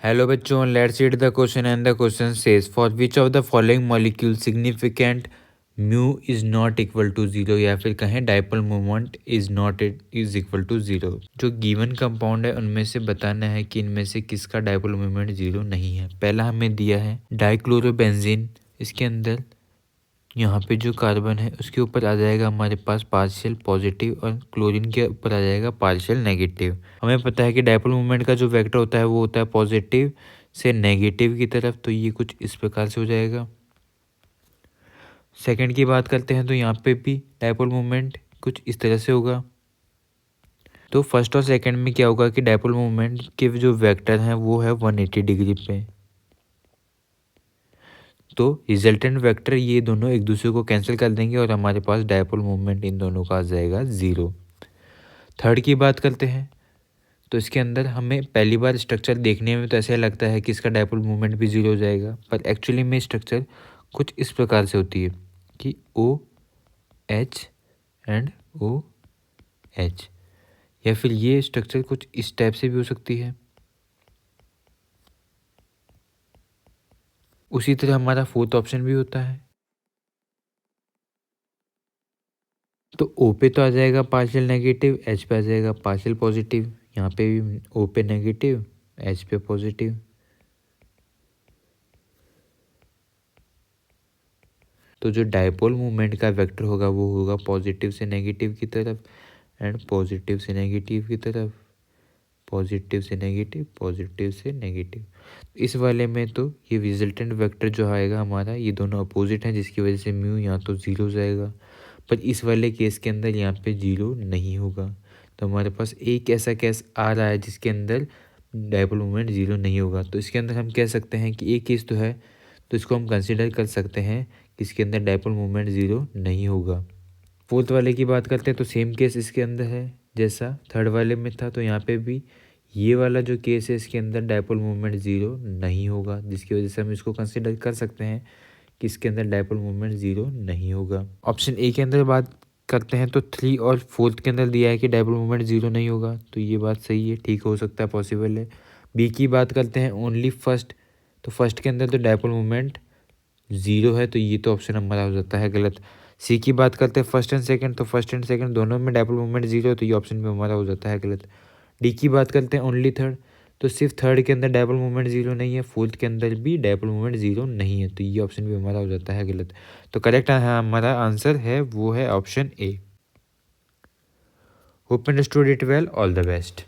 Hello बच्चों, let's read the question and the question says for which of the following molecule significant mu is not equal to zero, या फिर कहें dipole moment is equal to zero. जो given compound है उनमें से बताना है कि इनमें से किसका डाइपोल मोमेंट जीरो नहीं है। पहला हमें दिया है डाइक्लोरोबेंजीन। इसके अंदर यहाँ पे जो कार्बन है उसके ऊपर आ जाएगा हमारे पास पार्शियल पॉजिटिव और क्लोरीन के ऊपर आ जाएगा पार्शियल नेगेटिव। हमें पता है कि डाइपोल मोमेंट का जो वेक्टर होता है वो होता है पॉजिटिव से नेगेटिव की तरफ, तो ये कुछ इस प्रकार से हो जाएगा। सेकंड की बात करते हैं तो यहाँ पे भी डाइपोल मोमेंट कुछ इस तरह से होगा। तो फर्स्ट और सेकंड में क्या होगा कि डाइपोल मोमेंट के जो वेक्टर हैं वो है 180 डिग्री पे, तो रिजल्टेंट वेक्टर ये दोनों एक दूसरे को कैंसिल कर देंगे और हमारे पास डाइपोल मोमेंट इन दोनों का आ जाएगा ज़ीरो। थर्ड की बात करते हैं तो इसके अंदर हमें पहली बार स्ट्रक्चर देखने में तो ऐसा लगता है कि इसका डाइपोल मोमेंट भी ज़ीरो हो जाएगा, पर एक्चुअली में स्ट्रक्चर कुछ इस प्रकार से होती है कि O H and O H, या फिर ये स्ट्रक्चर कुछ इस टाइप से भी हो सकती है। उसी तरह हमारा फोर्थ ऑप्शन भी होता है। तो ओ पे तो आ जाएगा पार्शियल नेगेटिव, एच पे आ जाएगा पार्शियल पॉजिटिव, यहाँ पे भी ओ पे नेगेटिव, एच पे पॉजिटिव। तो जो डाइपोल मूवमेंट का वेक्टर होगा वो होगा पॉजिटिव से नेगेटिव की तरफ एंड पॉजिटिव से नेगेटिव की तरफ, पॉजिटिव से नेगेटिव, पॉजिटिव से नेगेटिव। इस वाले में तो ये रिजल्टेंट वेक्टर जो आएगा हमारा ये दोनों अपोजिट हैं, जिसकी वजह से म्यू यहाँ तो ज़ीरो हो जाएगा, पर इस वाले केस के अंदर यहाँ पे जीरो नहीं होगा। तो हमारे पास एक ऐसा केस आ रहा है जिसके अंदर डाइपोल मोमेंट जीरो नहीं होगा। तो इसके अंदर हम कह सकते हैं कि एक केस तो है, तो इसको हम कंसिडर कर सकते हैं कि इसके अंदर डाइपोल मोमेंट ज़ीरो नहीं होगा। फोर्थ वाले की बात करते हैं तो सेम केस इसके अंदर है जैसा थर्ड वाले में था, तो यहाँ पे भी ये वाला जो केस है इसके अंदर डाइपोल मोमेंट ज़ीरो नहीं होगा, जिसकी वजह से हम इसको कंसिडर कर सकते हैं कि इसके अंदर डाइपोल मोमेंट ज़ीरो नहीं होगा। ऑप्शन ए के अंदर बात करते हैं तो 3 और 4 के अंदर दिया है कि डाइपोल मोमेंट ज़ीरो नहीं होगा, तो ये बात सही है, ठीक हो सकता है, पॉसिबल है। बी की बात करते हैं ओनली फर्स्ट, तो फर्स्ट के अंदर तो डाइपोल मोमेंट ज़ीरो है, तो ये तो ऑप्शन हमारा हो जाता है गलत। सी की बात करते हैं फर्स्ट एंड सेकंड, तो फर्स्ट एंड सेकंड दोनों में डाइपोल मोमेंट ज़ीरो है, तो ये ऑप्शन भी हमारा हो जाता है गलत। डी की बात करते हैं ओनली थर्ड, तो सिर्फ थर्ड के अंदर डाइपोल मोमेंट ज़ीरो नहीं है, फोर्थ के अंदर भी डाइपोल मोमेंट ज़ीरो नहीं है, तो ये ऑप्शन भी हमारा हो जाता है गलत। तो करेक्ट हमारा आंसर है वो है option A. Hope understood it well, all the best.